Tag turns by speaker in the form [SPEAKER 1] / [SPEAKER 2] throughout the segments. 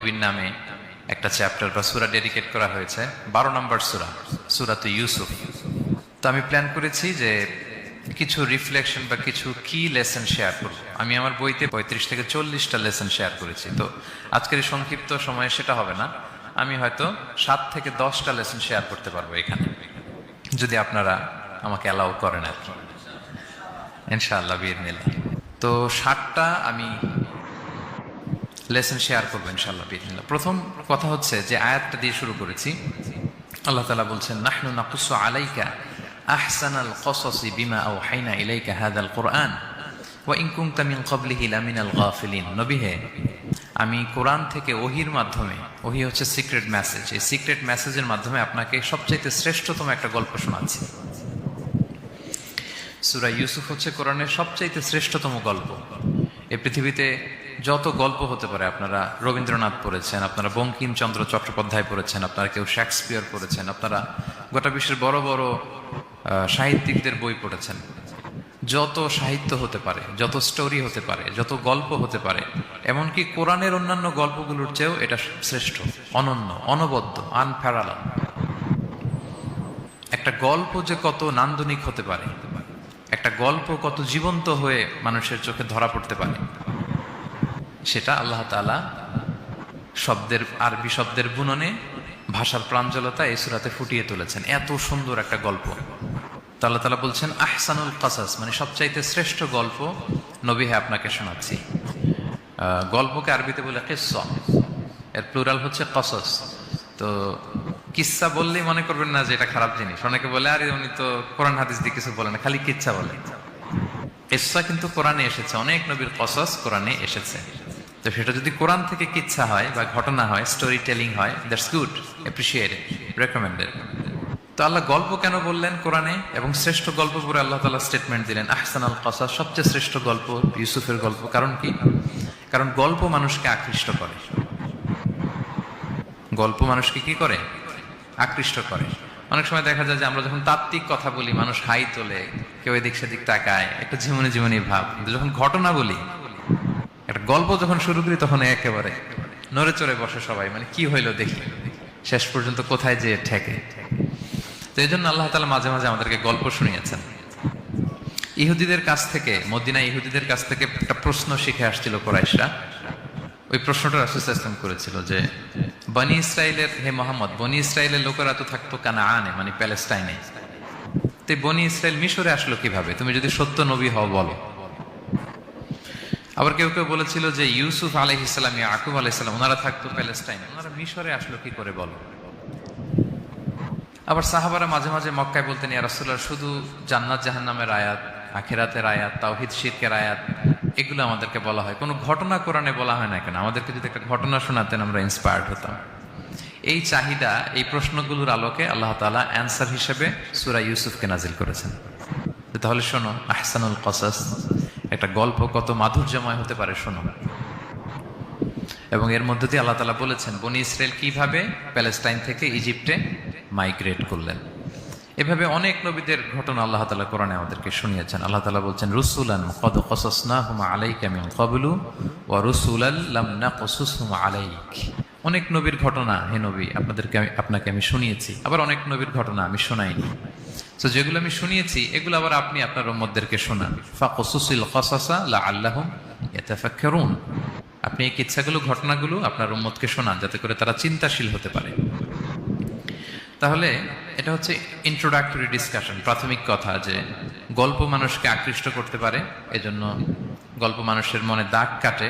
[SPEAKER 1] নবীর নামে একটা চ্যাপ্টার বা সূরা ডেডিকেট করা হয়েছে, 12 নম্বর সূরা, সূরাতুল ইউসুফ। তো আমি প্ল্যান করেছি যে কিছু রিফ্লেকশন বা কিছু কি লেসন শেয়ার করব। আমি আমার বইতে 35 থেকে 40টা লেসন শেয়ার করেছি। তো আজকের এই সংক্ষিপ্ত সময়ে সেটা হবে না, আমি হয়তো 7 থেকে 10টা লেসন শেয়ার করতে পারবো এখানে, যদি আপনারা আমাকে অ্যালাউ করেন আর কি, ইনশাআল্লাহ বিইذনিল্লাহ। তো 7টা আমি লেসন শেয়ার করবো ইনশাআল্লাহ বিইذনিল্লাহ। প্রথম কথা হচ্ছে যে আয়াতটা দিয়ে শুরু করেছি, আল্লাহ তাআলা বলছেন নাহনু নাকুসু আলাইকা আহসানাল কসসি বিমা আওহাইনা ইলাইকা হাযাল কুরআন ওয়া ইন কুনতা মিন ক্বাবলিহি লামিনাল গাফিলিন। নবী হে, আমি কোরআন থেকে ওহির মাধ্যমে, ওহি হচ্ছে সিক্রেট মেসেজ, এই সিক্রেট মেসেজের মাধ্যমে আপনাকে সবচাইতে শ্রেষ্ঠতম একটা গল্প শোনাচ্ছি। সূরা ইউসুফ হচ্ছে কোরআনের সবচাইতে শ্রেষ্ঠতম গল্প। এই পৃথিবীতে যত গল্প হতে পারে, আপনারা রবীন্দ্রনাথ পড়েছেন, আপনারা বঙ্কিমচন্দ্র চট্টোপাধ্যায় পড়েছেন, আপনারা কেউ শেক্সপিয়র পড়েছেন, আপনারা গোটা বিশ্বের বড় বড় সাহিত্যিকদের বই পড়েছেন। যত সাহিত্য হতে পারে, যত স্টোরি হতে পারে, যত গল্প হতে পারে, এমনকি কোরআনের অন্যান্য গল্পগুলোর চেয়েও এটা শ্রেষ্ঠ, অনন্য, অনবদ্য, আনপ্যারালাল। একটা গল্প যে কত নান্দনিক হতে পারে, একটা গল্প কত জীবন্ত হয়ে মানুষের চোখে ধরা পড়তে পারে, সেটা আল্লাহ তাআলা শব্দের, আরবি শব্দের বুননে, ভাষার প্রাঞ্জলতা এই সূরাতে ফুটিয়ে তুলেছেন। এত সুন্দর একটা গল্প। তো আল্লাহ তাআলা বলছেন আহসানুল কাসাস, মানে সবচাইতে শ্রেষ্ঠ গল্প নবী হে আপনাকে শোনাচ্ছি। গল্পকে আরবিতে বলে কিসসা, এর প্লুরাল হচ্ছে কসস। তো কিসসা বললেই মনে করবেন না যে এটা খারাপ জিনিস। অনেকে বলে আরে উনি তো কোরআন হাদিস দিয়ে কিছু বলে না, খালি কিচ্ছা বলে। কিসসা কিন্তু কোরআনে এসেছে, অনেক নবীর কসস কোরআনে এসেছে। তো সেটা যদি কোরআন থেকে কিচ্ছা হয় বা ঘটনা হয়, স্টোরি টেলিং হয়, দ্যাটস গুড, অ্যাপ্রিসিয়েটেড, রেকমেন্ডেড। তো আল্লাহ গল্প কেন বললেন কোরআনে, এবং শ্রেষ্ঠ গল্প পরে আল্লাহ তাআলা স্টেটমেন্ট দিলেন আহসানাল কাসাস, সবচেয়ে শ্রেষ্ঠ গল্প ইউসুফের গল্প। কারণ কি? কারণ গল্প মানুষকে আকৃষ্ট করে। গল্প মানুষকে কি করে? আকৃষ্ট করে। অনেক সময় দেখা যায় যে আমরা যখন তাত্ত্বিক কথা বলি, মানুষ হাই তোলে, কেউ এদিক সেদিক তাকায়, একটা ঝিমুনি ঝিমুনি ভাব। কিন্তু যখন ঘটনা বলি, একটা গল্প যখন শুরু করি, তখন একেবারে নড়ে চড়ে বসে সবাই, মানে কি হইলো দেখি, শেষ পর্যন্ত কোথায় যে ঠেকে। তো এই জন্য আল্লাহ তাআলা মাঝে মাঝে আমাদেরকে গল্প শুনিয়েছেন। ইহুদিদের কাছ থেকে, মদিনা ইহুদিদের কাছ থেকে একটা প্রশ্ন শিখে আসছিল কুরাইশরা। ওই প্রশ্নটা রাসূল সাল্লাল্লাহু আলাইহি ওয়াসাল্লাম করেছিল যে বনি ইসরাইলের, হে মুহাম্মদ, বনি ইসরাইলের লোকেরা তো থাকতো কানাআনে, মানে প্যালেস্টাইনে, তো বনি ইসরাইল মিশরে আসলো কিভাবে? তুমি যদি সত্য নবী হও বলো। আবার কেউ কেউ বলেছিল যে ইউসুফ আলাইহিস সালাম, ইয়াকুব আলাইহিস সালাম, ওনারা থাকতো প্যালেস্টাইনে, ওনারা মিশরে আসলো কি করে বলো। আবার সাহাবারা মাঝে মাঝে মক্কায় বলতেন, ইয়া রাসূলুল্লাহ, শুধু জান্নাত জাহান্নামের আয়াত, আখিরাতের আয়াত, তাওহীদ শিরকের আয়াত, এগুলো আমাদেরকে বলা হয়, কোনো ঘটনা কোরআনে বলা হয় না কেন? আমাদেরকে যদি একটা ঘটনা শোনাতেন, আমরা ইন্সপায়ার্ড হতাম। এই চাহিদা, এই প্রশ্নগুলোর আলোকে আল্লাহ তাআলা অ্যান্সার হিসেবে সূরা ইউসুফকে নাজিল করেছেন। তাহলে শোনো, আহসানুল কসাস, একটা গল্প কত মাধুর্যময় হতে পারে শোনো। এবং এর মধ্যে দিয়ে আল্লাহ তাআলা বলেছেন বনি ইসরাইল কিভাবে প্যালেস্টাইন থেকে ইজিপ্টে মাইগ্রেট করলেন। এভাবে অনেক নবীদের ঘটনা আল্লাহ তাআলা কোরআনে আমাদেরকে শুনিয়েছেন। আল্লাহ তাআলা বলছেন রুসুলান কদ কসাসনাহুম আলাইকা মিন ক্বাবলু ওয়া রুসুলাল লাম নাকসুসহুম আলাইক। অনেক নবীর ঘটনা হে নবী আপনাকে আমি শুনিয়েছি, আবার অনেক নবীর ঘটনা আমি শোনাইনি। তো যেগুলো আমি শুনিয়েছি এগুলো আবার আপনি আপনার উম্মতদেরকে শোনান। ফাকসুসিল কসাসা লাআল্লাহুম ইয়াতাফাক্কারুন। আপনি এই কিচ্ছাগুলো, ঘটনাগুলো আপনার উম্মতকে শোনান, যাতে করে তারা চিন্তাশীল হতে পারে। তাহলে এটা হচ্ছে ইন্ট্রোডাক্টরি ডিসকাশন, প্রাথমিক কথা, যে গল্প মানুষকে আকৃষ্ট করতে পারে, এজন্য গল্প মানুষের মনে দাগ কাটে,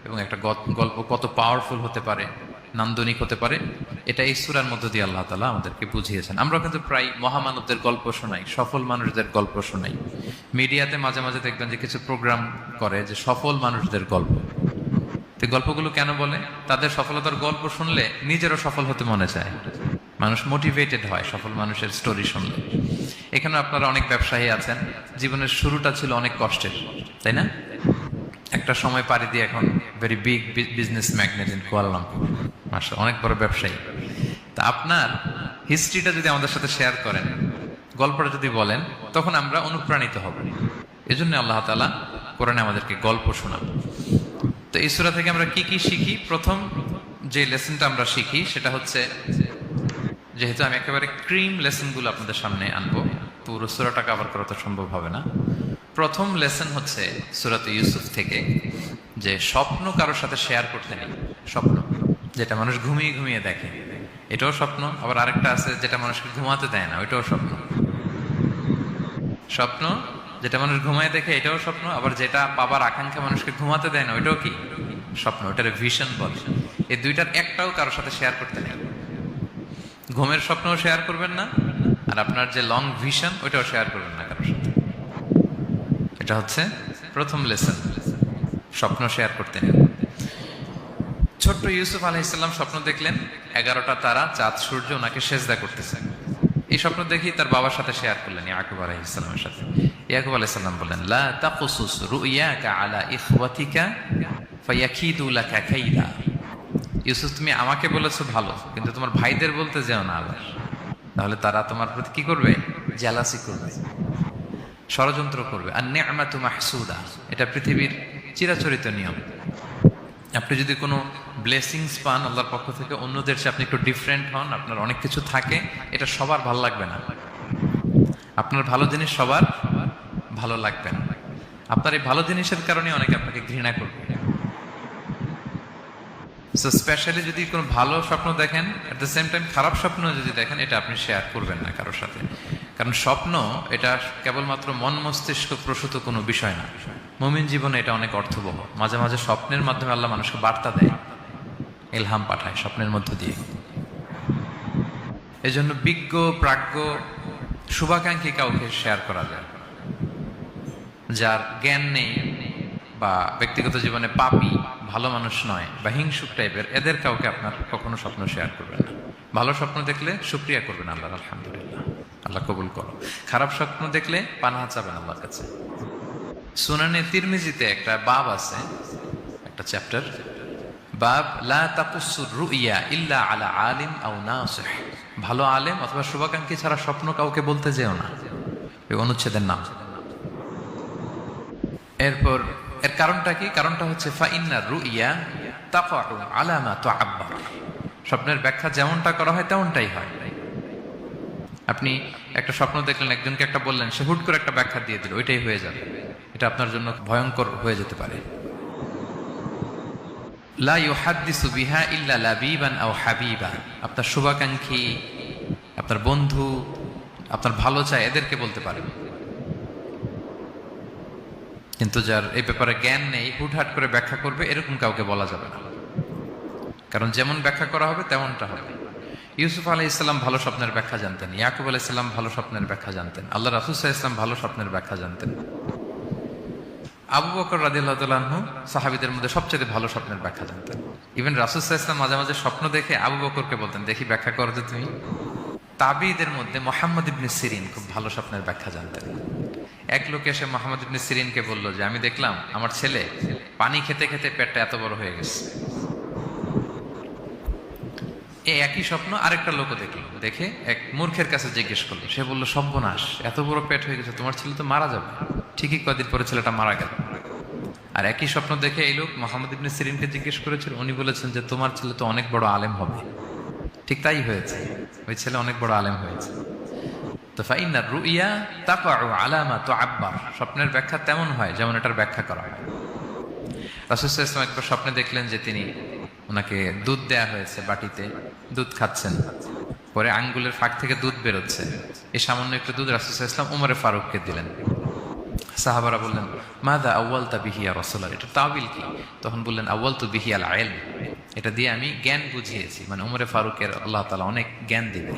[SPEAKER 1] এবং একটা গল্প কত পাওয়ারফুল হতে পারে, নান্দনিক হতে পারে, এটা এই সূরার মধ্য দিয়ে আল্লাহ তাআলা আমাদেরকে বুঝিয়েছেন। আমরা কিন্তু প্রায় মহামানবদের গল্প শোনাই, সফল মানুষদের গল্প শোনাই। মিডিয়াতে মাঝে মাঝে দেখবেন যে কিছু প্রোগ্রাম করে যে সফল মানুষদের গল্প। তো গল্পগুলো কেন বলে? তাদের সফলতার গল্প শুনলে নিজেরও সফল হতে মনে চায়, মানুষ মোটিভেটেড হয় সফল মানুষের স্টোরি শুনলে। এখানে আপনারা অনেক ব্যবসায়ী আছেন, জীবনের শুরুটা ছিল অনেক কষ্টের, তাই না? একটা সময় পাড়ি দিয়ে এখন very big business magnate in Kuala Lumpur, মাশাআল্লাহ, অনেক বড় ব্যবসায়ী। তা আপনার হিস্ট্রিটা যদি আমাদের সাথে শেয়ার করেন, গল্পটা যদি বলেন, তখন আমরা অনুপ্রাণিত হব। এজন্য আল্লাহ তাআলা কোরআনে আমাদেরকে গল্প শোনান। তো এই সূরা থেকে আমরা কি কি শিখি? প্রথম যে লেসনটা আমরা শিখি সেটা হচ্ছে, যেহেতু আমি একেবারে ক্রিম লেসনগুলো আপনাদের সামনে আনবো, পুরো সূরাটা কভার করা তো সম্ভব হবে না। প্রথম লেসন হচ্ছে সূরাত ইউসুফ থেকে, যে স্বপ্ন কারোর সাথে শেয়ার করতে নেই। স্বপ্ন যেটা মানুষ ঘুমিয়ে ঘুমিয়ে দেখে, এটাও স্বপ্ন। আবার আরেকটা আছে যেটা মানুষকে ঘুমাতে দেয় না, ওইটাও স্বপ্ন। স্বপ্ন যেটা মানুষ ঘুমায় দেখে, এটাও স্বপ্ন। আবার যেটা পাবার আকাঙ্ক্ষা মানুষকে ঘুমাতে দেয় না, ওইটাও কি স্বপ্ন। ওটার ভিশন বলে। এই দুইটার একটাও কারোর সাথে শেয়ার করতে নেই। ঘুমের স্বপ্নও শেয়ার করবেন না, আর আপনার যে লং ভিশন ওইটাও শেয়ার করবেন না কারোর সাথে। এটা হচ্ছে প্রথম লেসন, স্বপ্ন শেয়ার করতে নেই। ছোট্ট ইউসুফ আলাইহিসসালাম স্বপ্ন দেখলেন 11টা তারা, চাঁদ, সূর্য ওনাকে সেজদা করতেছে। এই স্বপ্ন দেখি তার বাবার সাথে শেয়ার করলেন, ইয়াকুব আলাইহিসসালামের সাথে। ইয়াকুব আলাইহিসসালাম বললেন, লা তাকুসুস রুইয়াকা আলা ইখওয়াতিকা ফায়াকিদু লাকা কাইদা। ইউসুফ, তুমি আমাকে বলেছো ভালো, কিন্তু তোমার ভাইদের বলতে যেও না আবার, তাহলে তারা তোমার প্রতি কি করবে? জেলাসি করবে, ষড়যন্ত্র করবে। আর নি'মাতু মাহসুদা, এটা পৃথিবীর চিরাচরিত নিয়ম। আপনি যদি কোনো ব্লেসিংস পান আল্লাহর পক্ষ থেকে, অন্যদের চেয়ে আপনি একটু ডিফারেন্ট হন, আপনার অনেক কিছু থাকে, এটা সবার ভালো লাগবে না। আপনার ভালো জিনিস সবার ভালো লাগবে না। আপনার এই ভালো জিনিসের কারণে অনেকে আপনাকে ঘৃণা করবে। সো স্পেশালি যদি কোনো ভালো স্বপ্ন দেখেন, এট দ্য সেম টাইম খারাপ স্বপ্ন যদি দেখেন, এটা আপনি শেয়ার করবেন না কারোর সাথে। কারণ স্বপ্ন এটা কেবলমাত্র মন মস্তিষ্ক প্রসূত কোনো বিষয় না। মুমিন জীবনে এটা অনেক অর্থবহ। মাঝে মাঝে স্বপ্নের মাধ্যমে আল্লাহ মানুষকে বার্তা দেয়, ইলহাম পাঠায় স্বপ্নের মধ্য দিয়ে। এই জন্য বিজ্ঞ, প্রাজ্ঞ, শুভাকাঙ্ক্ষী কাউকে শেয়ার করা যায়। যার জ্ঞান নেই বা ব্যক্তিগত জীবনে পাপী, ভালো মানুষ নয় বা হিংসুক টাইপের, এদের কাউকে আপনার কখনো স্বপ্ন শেয়ার করবেন না। ভালো স্বপ্ন দেখলে শুকরিয়া করবেন আল্লাহর, আলহামদুলিল্লাহ, আল্লাহ কবুল করো। খারাপ স্বপ্ন দেখলে পানাহা চাবেন আল্লাহর কাছে। সুনানে তিরমিজিতে একটা বাব আছে, একটা চ্যাপ্টার, বাব লা তাকুসুর রুইয়া ইল্লা আলা আলিম আও নাসিহ। ভালো আলেম অথবা শুভাকাঙ্ক্ষী ছাড়া স্বপ্ন কাউকে বলতে যেও না, এই অনুচ্ছেদের নাম। এরপর এর কারণটা কি? কারণটা হচ্ছে ফাইন্না রুইয়া তাকাউ আলা মা তুআব্বার। স্বপ্নের ব্যাখ্যা যেমনটা করা হয় তেমনটাই হয়। আপনি একটা স্বপ্ন দেখলেন, একজনকে একটা বললেন, সে হুট করে একটা ব্যাখ্যা দিয়ে দিল, ওইটাই হয়ে যাবে। এটা আপনার জন্য ভয়ঙ্কর হয়ে যেতে পারে। লা ইউহাদ্দিসু বিহা ইল্লা লাবিবান আও হাবিবা। আপনার শুভাকাঙ্ক্ষী, আপনার বন্ধু, আপনার ভালো চায়, এদেরকে বলতে পারেন। কিন্তু যার এই ব্যাপারে জ্ঞান নেই, হুটহাট করে ব্যাখ্যা করবে, এরকম কাউকে বলা যাবে না। কারণ যেমন ব্যাখ্যা করা হবে তেমনটা হবে। ইউসুফ আলাইহিসসালাম ভালো স্বপ্নের ব্যাখ্যা জানতেন, ইয়াকুব আলাইহিসসালাম ভালো স্বপ্নের ব্যাখ্যা জানতেন, আল্লাহ রাসূল সাল্লাল্লাহু আলাইহি ওয়াসাল্লাম ভালো স্বপ্নের ব্যাখ্যা জানতেন। আবু বকর রাদিয়াল্লাহু তাআলা আনহু সাহাবীদের মধ্যে সবচেয়ে ভালো স্বপ্নের ব্যাখ্যা জানতেন। ইভেন রাসূল সাল্লাল্লাহু আলাইহি ওয়াসাল্লাম মাঝে মাঝে স্বপ্ন দেখে আবু বকরকে বলতেন, দেখি ব্যাখ্যা করো তো তুমি। তাবিঈদের মধ্যে মুহাম্মদ ইবনে সিরিন খুব ভালো স্বপ্নের ব্যাখ্যা জানতেন। এক লোক এসে মুহাম্মদ ইবনে সিরিনকে বলল যে, আমি দেখলাম আমার ছেলে পানি খেতে খেতে পেটটা এত বড় হয়ে গেছে। এই একই স্বপ্ন আরেকটা লোকও দেখলো, দেখে এক মূর্খের কাছে জিজ্ঞেস করলো। সে বলল, সর্বনাশ, এত বড় পেট হয়ে গেছে, তোমার ছেলে তো মারা যাবে। ঠিকই কদিন পরে ছেলেটা মারা গেল। আর একই স্বপ্ন দেখে এই লোক মুহাম্মদ ইবনে সিরিনকে জিজ্ঞেস করেছিল, উনি বলেছেন যে তোমার ছেলে তো অনেক বড় আলেম হবে। ঠিক তাই হয়েছে, ওই ছেলে অনেক বড় আলেম হয়েছে। তো ফাইন্না রুইয়া তাকাউ আলা মা তুআব্বার। স্বপ্নের ব্যাখ্যা তেমন হয় যেমন এটার ব্যাখ্যা করা হয়। রাসূল সাল্লাল্লাহু আলাইহি ওয়াসাল্লাম একবার স্বপ্নে দেখলেন যে তিনি, ওনাকে দুধ দেয়া হয়েছে, বাটিতে দুধ খাচ্ছেন, পরে আঙ্গুলের ফাঁক থেকে দুধ বেরোচ্ছে। এই সামান্য একটু দুধ রাসূল সাল্লাল্লাহু আলাইহি ওয়াসাল্লাম ওমরে ফারুককে দিলেন। সাহাবারা বললেন, মাযা আউয়ালতা বিহি ইয়া রাসূলুল্লাহ, এটা তাওয়িল কি? তখন বললেন, আউয়ালতু বিহি আল ইলম, এটা দিয়ে আমি জ্ঞান বুঝিয়েছি। মানে ওমরে ফারুকের আল্লাহ তাআলা অনেক জ্ঞান দিবে।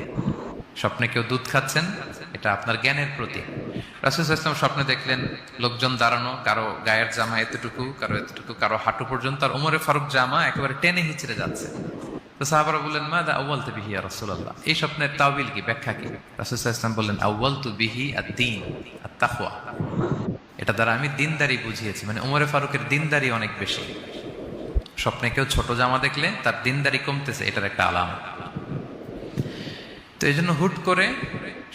[SPEAKER 1] স্বপ্নে কেউ দুধ খাচ্ছেন, এটা আপনার জ্ঞানের প্রতীক। রাসূল সাল্লাল্লাহু আলাইহি ওয়াসাল্লাম স্বপ্নে দেখলেন লোকজন দাঁড়ানো, কারো গায়ের জামা এতটুকু, কারো এতটুকু, কারো হাঁটু পর্যন্ত, আর ওমরে ফারুক জামা একেবারে টেনে হিচড়ে যাচ্ছে। তো সাহাবারা বললেন, মাযা আউয়ালতু বিহি ইয়া রাসূলুল্লাহ, এই স্বপ্নের তাওয়িল কি, ব্যাখ্যা কি? রাসূল সাল্লাল্লাহু আলাইহি ওয়াসাল্লাম বললেন, আউয়ালতু বিহি আদ-দীন আত-তাকওয়া, এটা দ্বারা আমি দিনদারি বুঝিয়েছি। মানে ওমরে ফারুকের দিনদারি অনেক বেশি। স্বপ্নে কেউ ছোট জামা দেখলে তার দিনদারি কমতেছে, এটার একটা আলামত। তো এই জন্য হুট করে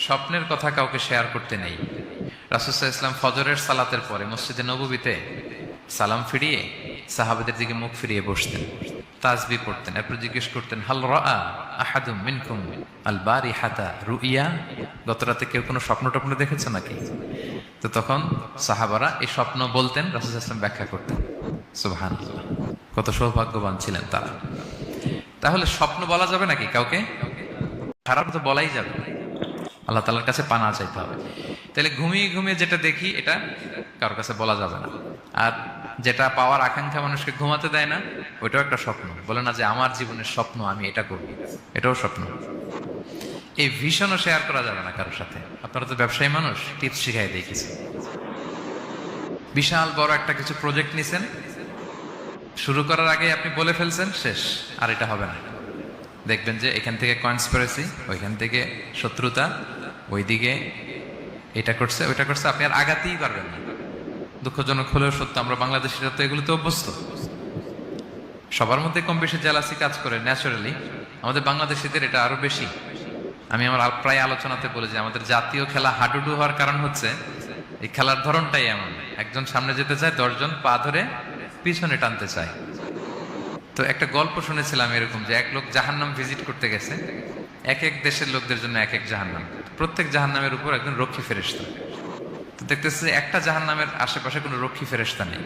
[SPEAKER 1] স্বপ্নের কথা কাউকে শেয়ার করতে নেই। রাসূল সাল্লাল্লাহু আলাইহি ওয়াসাল্লাম ফজরের সালাতের পরে মসজিদে নববীতে সালাম ফিরিয়ে সাহাবাদের দিকে মুখ ফিরিয়ে বসতেন। তাসবি পড়তেন, এরপর জিজ্ঞেস করতেন হাল রাআ আহাদুম মিনকুম আল বারিহাতা রুইয়া, গত রাতে কেউ কোনো স্বপ্ন টপ্ন দেখেছে নাকি? তো তখন সাহাবারা এই স্বপ্ন বলতেন, রাসূল সাল্লাল্লাহু আলাইহি ওয়াসাল্লাম ব্যাখ্যা করতেন। সুবহানাল্লাহ, কত সৌভাগ্যবান ছিলেন তারা। তাহলে স্বপ্ন বলা যাবে নাকি কাউকে? খারাপ তো বলাই যাবে, আল্লাহ তাআলার কাছে পানা চাইতে হবে। তাহলে ঘুমিয়ে ঘুমিয়ে যেটা দেখি এটা কারোর কাছে বলা যাবে না। আর যেটা পাওয়ার আকাঙ্ক্ষা মানুষকে ঘুমাতে দেয় না, ওইটাও একটা স্বপ্ন। বলে না যে আমার জীবনের স্বপ্ন আমি এটা করব, এটাও স্বপ্ন। এই ভিশনও শেয়ার করা যাবে না কারোর সাথে। আপনারা তো ব্যবসায়ী মানুষ, টিপস শিখাই দেয় কিছু। বিশাল বড় একটা কিছু প্রজেক্ট নিছেন, শুরু করার আগে আপনি বলে ফেলছেন, শেষ, আর এটা হবে না। দেখবেন যে এখান থেকে কনস্পিরেসি, ওইখান থেকে শত্রুতা, ওইদিকে এটা করছে ওইটা করছে, আপনি আর আগাতেই পারবেন না। দুঃখজনক হলেও সত্য, আমরা বাংলাদেশিরা তো এগুলোতে অভ্যস্ত। সবার মধ্যে কম বেশি জেলাসি কাজ করে ন্যাচারালি, আমাদের বাংলাদেশিদের এটা আরো বেশি। আমি আমার প্রায় আলোচনাতে বলি যে আমাদের জাতীয় খেলা হাডুডু হওয়ার কারণ হচ্ছে এই খেলার ধরনটাই এমন, একজন সামনে যেতে চায়, 10 জন পা ধরে পিছনে টানতে চায়। তো একটা গল্প শুনেছিলাম এরকম, যে এক লোক জাহান্নাম ভিজিট করতে গেছে। এক এক দেশের লোকদের জন্য এক এক জাহান্নাম, প্রত্যেক জাহান্নামের উপর একজন রক্ষী ফেরেশতা। তো দেখতেছে একটা জাহান্নামের আশেপাশে কোনো রক্ষী ফেরেশতা নেই।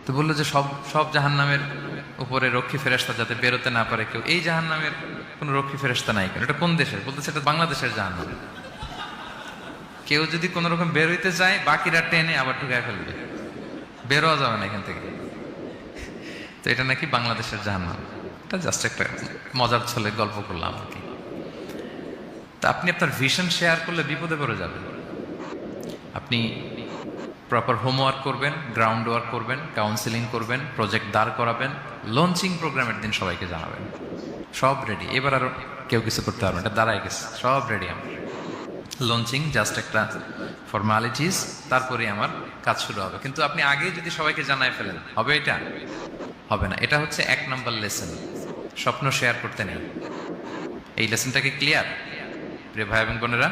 [SPEAKER 1] তো বললো যে সব জাহান্নামের উপরে রক্ষী ফেরেশতা যাতে বেরোতে না পারে কেউ, এই জাহান্নামের কোনো রক্ষী ফেরেশতা নাই কেন? এটা কোন দেশের? বলতেছে এটা বাংলাদেশের জাহান্নাম। কেউ যদি কোনো রকম বেরোইতে চায়, বাকিরা টেনে আবার ঢুকায় ফেলবে, বেরোয়া যাবে না এখান থেকে। তো এটা নাকি বাংলাদেশের জাহান্নাম। এটা জাস্ট একটা মজার ছলে গল্প করলাম আর কি। তা আপনি আপনার ভিশন শেয়ার করলে বিপদে পড়ে যাবেন। আপনি প্রপার হোমওয়ার্ক করবেন, গ্রাউন্ড ওয়ার্ক করবেন, কাউন্সিলিং করবেন, প্রজেক্ট দাঁড় করাবেন, লঞ্চিং প্রোগ্রামের দিন সবাইকে জানাবেন। সব রেডি, এবার আর কেউ কিছু করতে পারবেন, এটা দাঁড়ায় গেছে, সব রেডি আমার। লঞ্চিং জাস্ট একটা ফর্মালিটিস, তারপরে আমার কাজ শুরু হবে। কিন্তু আপনি আগে যদি সবাইকে জানায় ফেলেন, হবে? এটা হবে না। এটা হচ্ছে 1 নম্বর লেসন, স্বপ্ন শেয়ার করতে নেই। এই লেসনটাকে ক্লিয়ার প্রিয় ভাই এবং বোনেরা?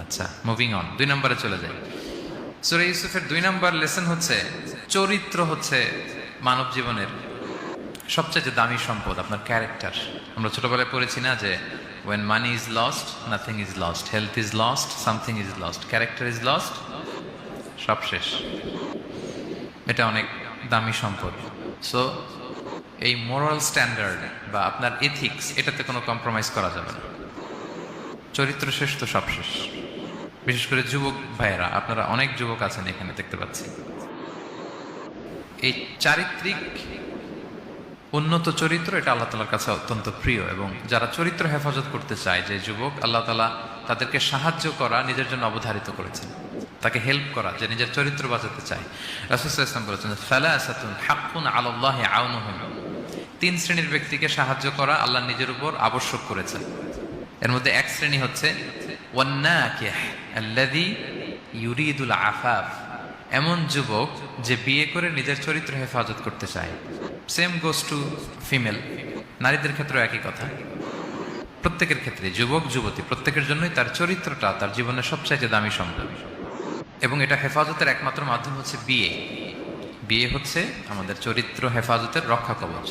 [SPEAKER 1] আচ্ছা, মুভিং অন, 2 নম্বরে চলে যাই। সূরা ইউসুফের 2 নম্বর লেসন হচ্ছে চরিত্র হচ্ছে মানব জীবনের সবচেয়ে দামি সম্পদ, আপনার ক্যারেক্টার। আমরা ছোটবেলায় পড়েছি না যে when money is lost nothing is lost, health is lost something is lost, character is lost, সব শেষ। এটা অনেক দামি সম্পদ। সো এই মোরাল স্ট্যান্ডার্ড বা আপনার এথিক্স, এটাতে কোনো কম্প্রোমাইজ করা যাবে না। চরিত্র শেষ তো সব শেষ। বিশেষ করে যুবক ভাইয়েরা, আপনারা অনেক যুবক আছেন এখানে দেখতে পাচ্ছি। এই চারিত্রিক উন্নত চরিত্র, এটা আল্লাহ তাআলার কাছে অত্যন্ত প্রিয়। এবং যারা চরিত্র হেফাজত করতে চায়, যে যুবক, আল্লাহ তাআলা তাদেরকে সাহায্য করা নিজের জন্য অবধারিত করেছেন, তাকে হেল্প করা, যে নিজের চরিত্র বাঁচাতে চায়। রাসূল সাল্লাল্লাহু আলাইহি ওয়াসাল্লাম বলেছেন সালাসাতুন হাক্কুন আলাল্লাহি আউনুহুম, 3 শ্রেণীর ব্যক্তিকে সাহায্য করা আল্লাহ নিজের উপর আবশ্যক করেছেন। এর মধ্যে এক শ্রেণী হচ্ছে ওয়ান্নাকিহ আল্লাযী ইউরিদুল আফাফ, এমন যুবক যে বিয়ে করে নিজের চরিত্র হেফাজত করতে চায়। সেম গোস টু ফিমেল, নারীদের ক্ষেত্রেও একই কথা। প্রত্যেকের ক্ষেত্রে, যুবক যুবতী প্রত্যেকের জন্যই তার চরিত্রটা তার জীবনের সবচাইতে দামি সম্পদ। এবং এটা হেফাজতের একমাত্র মাধ্যম হচ্ছে বিয়ে। বিয়ে হচ্ছে আমাদের চরিত্র হেফাজতের রক্ষা কবচ।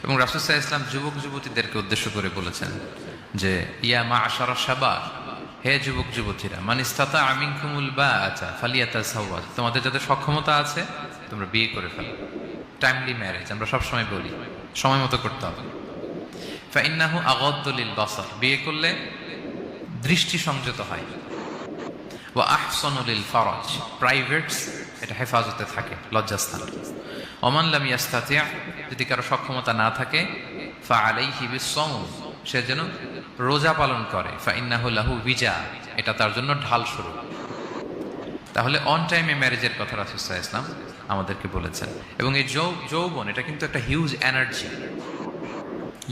[SPEAKER 1] এবং রাসূল সাল্লাল্লাহু আলাইহি ওয়াসাল্লাম যুবক যুবতীদেরকে উদ্দেশ্য করে বলেছেন যে ইয়া মা'আশারা শাবাব, হে যুবক যুবতীরা, মান ইসতাতা মিনকুমুল বাআতা ফালিয়াতাসাওয়াজ, তোমাদের যাদের সক্ষমতা আছে তোমরা বিয়ে করে ফেলো। টাইমলি ম্যারেজ আমরা সবসময় বলি, সময় মতো করতে হবে। ফাইন্নাহু আগাদ্দু লিল বাসার, বিয়ে করলে দৃষ্টি সংযত হয়। ওয়া আহসানু লিল ফারাজ, প্রাইভেটস এটা হেফাজতে থাকে, লজ্জাস্থান। ওমান লাম ইয়াস্তাতি', যদি কারো সক্ষমতা না থাকে, ফাআলাইহি বিসসাওম, সে যেন রোজা পালন করে। ফাইন্নাহু লাহু বিজা, এটা তার জন্য ঢাল স্বরূপ। তাহলে অন টাইমে ম্যারেজের কথা রাসূল সাল্লাল্লাহু আলাইহি ওয়াসাল্লাম আমাদেরকে বলেছেন। এবং এই যৌবন এটা কিন্তু একটা হিউজ এনার্জি।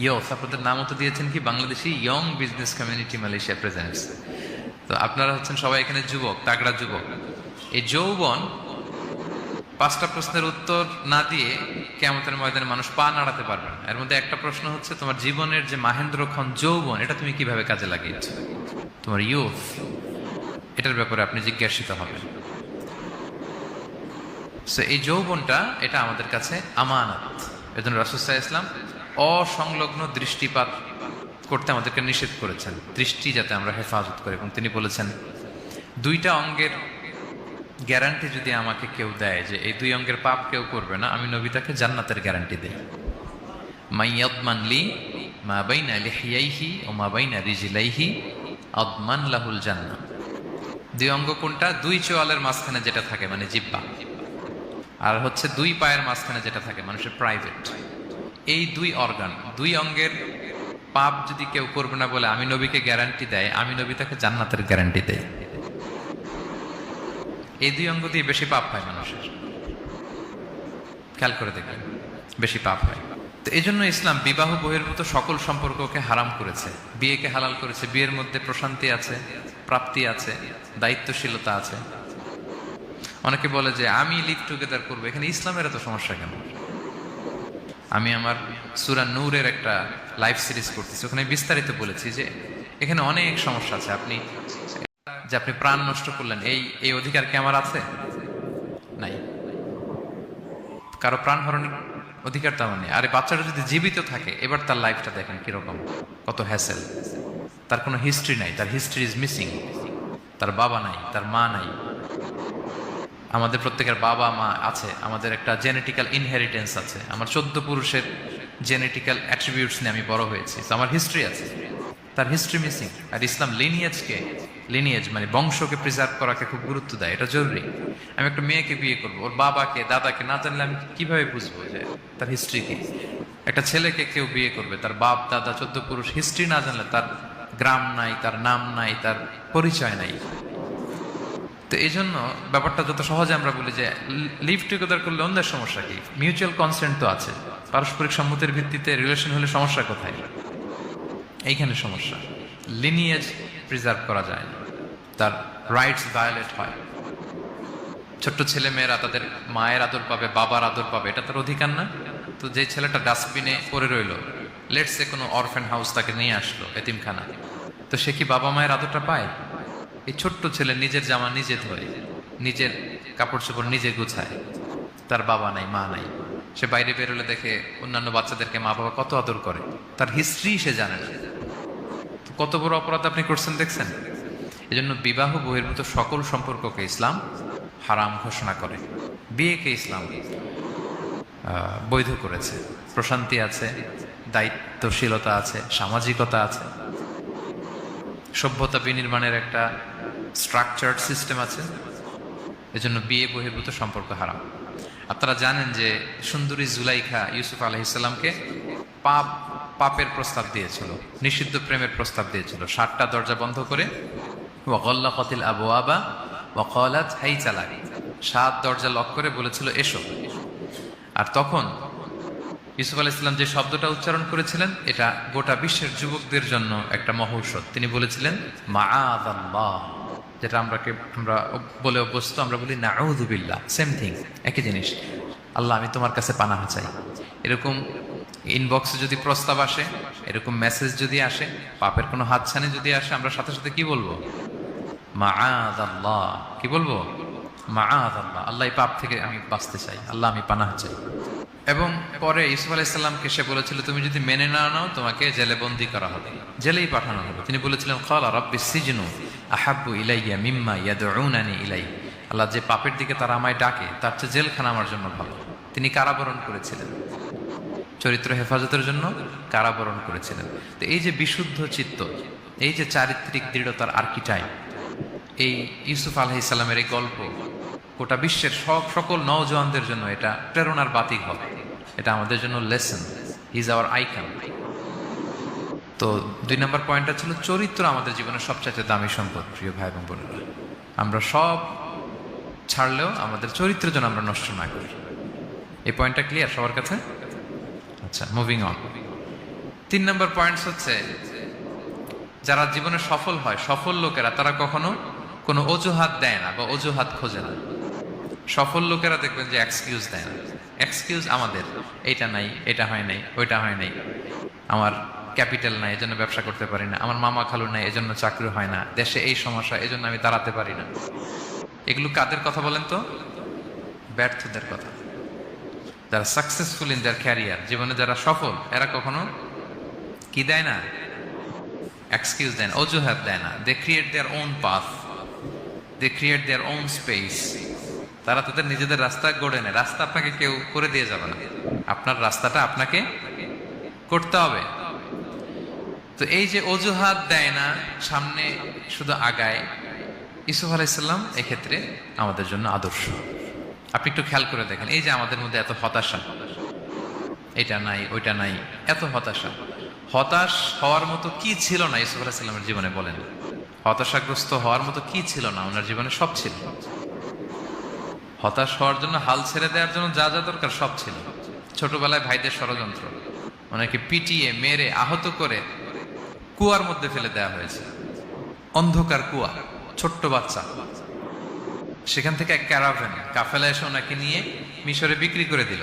[SPEAKER 1] ইয়স, আপনাদের নামও তো দিয়েছেন কি Bangladeshi young business community Malaysia presents. তো আপনারা হচ্ছেন সবাই এখানে যুবক, তাগড়া যুবক। এই যৌবন, 5টা প্রশ্নের উত্তর না দিয়ে কিয়ামতের ময়দানে মানুষ পা নাড়াতে পারবে না। এর মধ্যে একটা প্রশ্ন হচ্ছে তোমার জীবনের যে মাহেন্দ্রক্ষণ যৌবন, এটা তুমি কিভাবে কাজে লাগিয়েছো, তোমার ইয়ুথ, এটার ব্যাপারে আপনি জিজ্ঞাসিত হবেন। সো এই যৌবনটা এটা আমাদের কাছে আমানত, এজন্য রাসূল সাল্লাল্লাহু আলাইহি ওয়াসাল্লাম অসংলগ্ন দৃষ্টিপাত করতে আমাদেরকে নিষেধ করেছেন, দৃষ্টি যাতে আমরা হেফাজত করি। এবং তিনি বলেছেন, দুইটা অঙ্গের গ্যারান্টি যদি আমাকে কেউ দেয় যে এই দুই অঙ্গের পাপ কেউ করবে না, আমি নবী তাকে জান্নাতের গ্যারান্টি দেই। মাইয়াদমান লি মা বাইনা লিহিয়াইহি ও মা বাইনা রিজলাইহি আদমান লাহুল জান্নাহ। দুই অঙ্গ কোনটা? দুই চোয়ালের মাঝখানে যেটা থাকে মানে জিহ্বা, আর হচ্ছে দুই পায়ের মাঝখানে যেটা থাকে মানুষের প্রাইভেট। এই দুই অর্গান, দুই অঙ্গের পাপ যদি কেউ করবে না বলে আমি নবীকে গ্যারান্টি দেয়, আমি নবী তাকে জান্নাতের গ্যারান্টি দেই। এই দুই অঙ্গ দিয়ে বেশি পাপ হয় মানুষের, খেয়াল করে দেখবেন বেশি পাপ হয়। তো এই জন্য ইসলাম বিবাহ বহির্ভূত সকল সম্পর্ককে হারাম করেছে, বিয়েকে হালাল করেছে। বিয়ের মধ্যে প্রশান্তি আছে, প্রাপ্তি আছে, দায়িত্বশীলতা আছে। অনেকে বলে যে আমি লিভ টুগেদার করবো, এখানে ইসলামের এত সমস্যা কেন? আমি আমার সূরা নূরের একটা লাইভ সিরিজ করতেছি, ওখানে বিস্তারিত বলেছি যে এখানে অনেক সমস্যা আছে। আপনি প্রাণ নষ্ট করলেন, এই অধিকার কি আমার আছে? নাই। কারো প্রাণ হরণের অধিকার তো আমার নেই। আরে বাচ্চাটা যদি জীবিত থাকে, এবার তার লাইফটা দেখেন কিরকম, কত হ্যাসেল। তার কোনো হিস্ট্রি নাই, তার হিস্ট্রি ইজ মিসিং। তার বাবা নাই, তার মা নাই। আমাদের প্রত্যেকের বাবা মা আছে, আমাদের একটা জেনেটিক্যাল ইনহেরিটেন্স আছে। আমার 14 পুরুষের জেনেটিক্যাল অ্যাট্রিবিউটস নিয়ে আমি বড় হয়েছি, তো আমার হিস্ট্রি আছে, তার হিস্ট্রি মিসিং। আর ইসলাম লিনিয়েজ মানে বংশকে প্রিজার্ভ করাকে খুব গুরুত্ব দেয়, এটা জরুরি। আমি একটা মেয়েকে বিয়ে করবো, ওর বাবাকে দাদাকে না জানলে আমি কিভাবে বুঝবো যে তার হিস্ট্রি কি? একটা ছেলেকে কেউ বিয়ে করবে, তার বাপ দাদা 14 পুরুষ হিস্ট্রি না জানলে, তার গ্রাম নাই, তার নাম নাই, তার পরিচয় নাই। তো এই জন্য ব্যাপারটা যত সহজে আমরা বলি যে লিভ টুগেদার করলে অন্যের সমস্যা কি? মিউচুয়াল কনসেন্ট তো আছে, পারস্পরিক সম্মতির ভিত্তিতে রিলেশন হলে সমস্যা কোথায়? এইখানে সমস্যা। লিনিয়েজ প্রিজার্ভ করা যায় না, তার রাইটস ভায়োলেট হয়। ছোট্ট ছেলে মেয়েরা তাদের মায়ের আদর পাবে, বাবার আদর পাবে, এটা তার অধিকার না? তো যে ছেলেটা ডাস্টবিনে পড়ে রইল, লেটসে কোনো অরফ্যান হাউস তাকে নিয়ে আসলো, এতিমখানা, তো সে কি বাবা মায়ের আদরটা পায়? এই ছোট্ট ছেলে নিজের জামা নিজে ধোয়, নিজের কাপড় চোপড় নিজে গুছায়, তার বাবা নাই, মা নাই। সে বাইরে বেরোলে দেখে অন্যান্য বাচ্চাদেরকে মা বাবা কত আদর করে, তার হিস্ট্রি সে জানে না। কত বড় অপরাধ আপনি করছেন দেখছেন? এজন্য বিবাহ বহির্ভূত সকল সম্পর্ককে ইসলাম হারাম ঘোষণা করে। বিয়েকে ইসলাম বৈধ করেছে। প্রশান্তি আছে, দায়িত্বশীলতা আছে, সামাজিকতা আছে, সভ্যতা বিনির্মাণের একটা স্ট্রাকচার্ড সিস্টেম আছে। এজন্য বিয়ে বহির্ভূত সম্পর্ক হারাম। আপনারা জানেন যে সুন্দরী জুলাইখা ইউসুফ আলাইহিসসালামকে পাপের প্রস্তাব দিয়েছিল, নিষিদ্ধ প্রেমের প্রস্তাব দিয়েছিল। 7টা দরজা বন্ধ করে, ওয়াগাল্লাকাতিল আবওয়াবা ওয়া ক্বালাত হাইতা লাক, 7 দরজা লক করে বলেছিল এসো। আর তখন ইউসুফ আলাইহিস সালাম যে শব্দটা উচ্চারণ করেছিলেন, এটা গোটা বিশ্বের যুবকদের জন্য একটা মহৌষধ। তিনি বলেছিলেন মাআযাল্লাহ, যেটা আমরা বলে অভ্যস্ত, আমরা বলি নাউযু বিল্লাহ, সেম থিং, একই জিনিস। আল্লাহ আমি তোমার কাছে পানাহ চাই। এরকম ইনবক্সে যদি প্রস্তাব আসে, এরকম মেসেজ যদি আসে, পাপের কোনো হাতছানি যদি আসে, আমরা সাথে সাথে কি বলবো? মাআযাল্লাহ। কি বলবো? মাআযাল্লাহ, আল্লাহ এই পাপ থেকে আমি বাঁচতে চাই, আল্লাহ আমি পানাহ চাই। এবং পরে ইউসুফ আলাইহিস সালামকে সে বলেছিল তুমি যদি মেনে না নাও তোমাকে জেলে বন্দী করা হবে, জেলেই পাঠানো হবে। তিনি বলেছিলেন ক্বালা রাব্বিস সিজনু আহাব্বু ইলাইয়া মিম্মা ইয়াদউনানি ইলাইহি, আল্লাহ যে পাপের দিকে তারা আমায় ডাকে তার চেয়ে জেলখানা আমার জন্য ভালো। তিনি কারাবরণ করেছিলেন, চরিত্র হেফাজতের জন্য কারাবরণ করেছিলেন। তো এই যে বিশুদ্ধ চিত্ত, এই যে চারিত্রিক দৃঢ়তার আর্কিটাইপ, এই ইউসুফ আলাইহিস সালামের এই গল্প গোটা বিশ্বের সকল নওজওয়ানদের জন্য এটা প্রেরণার বাতিক হবে। এটা আমাদের জন্য lesson, he is our icon. তো 2 নম্বর পয়েন্টটা ছিল চরিত্র আমাদের জীবনের সবচাইতে দামি সম্পদ। প্রিয় ভাই এবং বোনেরা, আমরা সব ছাড়লেও আমাদের চরিত্রের জন্য আমরা নষ্ট না করি। এই পয়েন্টটা ক্লিয়ার সবার কাছে? আচ্ছা, মুভিং অন। 3 নম্বর পয়েন্টস হচ্ছে যারা জীবনে সফল হয়, সফল লোকেরা, তারা কখনো কোনো অজুহাত দেয় না বা অজুহাত খোঁজে না। সফল লোকেরা দেখবেন যে এক্সকিউজ দেয় না। এক্সকিউজ আমাদের, এইটা নাই, এটা হয় নাই, ওইটা হয় নাই, আমার ক্যাপিটাল নাই এজন্য ব্যবসা করতে পারি না, আমার মামা খালু নাই এজন্য চাকরি হয় না, দেশে এই সমস্যা এজন্য আমি দাঁড়াতে পারি না। এগুলো কাদের কথা বলেন তো? ব্যর্থদের কথা। যারা সাকসেসফুল ইন দেয়ার ক্যারিয়ার, জীবনে যারা সফল, এরা কখনো কি দেয় না? এক্সকিউজ দেয় না, অজুহাত দেয় না। They create their own path, they create their own space. তারা তাদের নিজেদের রাস্তা গড়ে নেয়। রাস্তা আপনাকে কেউ করে দিয়ে যাবে না, আপনার রাস্তাটা আপনাকে করতে হবে। তো এই যে অজুহাত দেয় না, সামনে শুধু আগায়, ইউসুফ আলাইহিসসালাম এক্ষেত্রে আমাদের জন্য আদর্শ। আপনি একটু খেয়াল করে দেখেন, এই যে আমাদের মধ্যে এত হতাশা, এটা নাই ওইটা নাই, এত হতাশা, হতাশ হওয়ার মতো কি ছিল না ইউসুফ আলাইহিসসালামের জীবনে? বলেন, হতাশাগ্রস্ত হওয়ার মতো কি ছিল না? ওনার জীবনে সব ছিল। হতাশ হওয়ার জন্য, হাল ছেড়ে দেওয়ার জন্য যা যা দরকার সব ছিল। ছোটবেলায় ভাইদের ষড়যন্ত্র, ওনাকে পিটিয়ে মেরে আহত করে কুয়ার মধ্যে ফেলে দেওয়া হয়েছে, অন্ধকার কুয়া, ছোট্ট বাচ্চা। সেখান থেকে এক ক্যারাভেন কাফেলা এসে ওনাকে নিয়ে মিশরে বিক্রি করে দিল,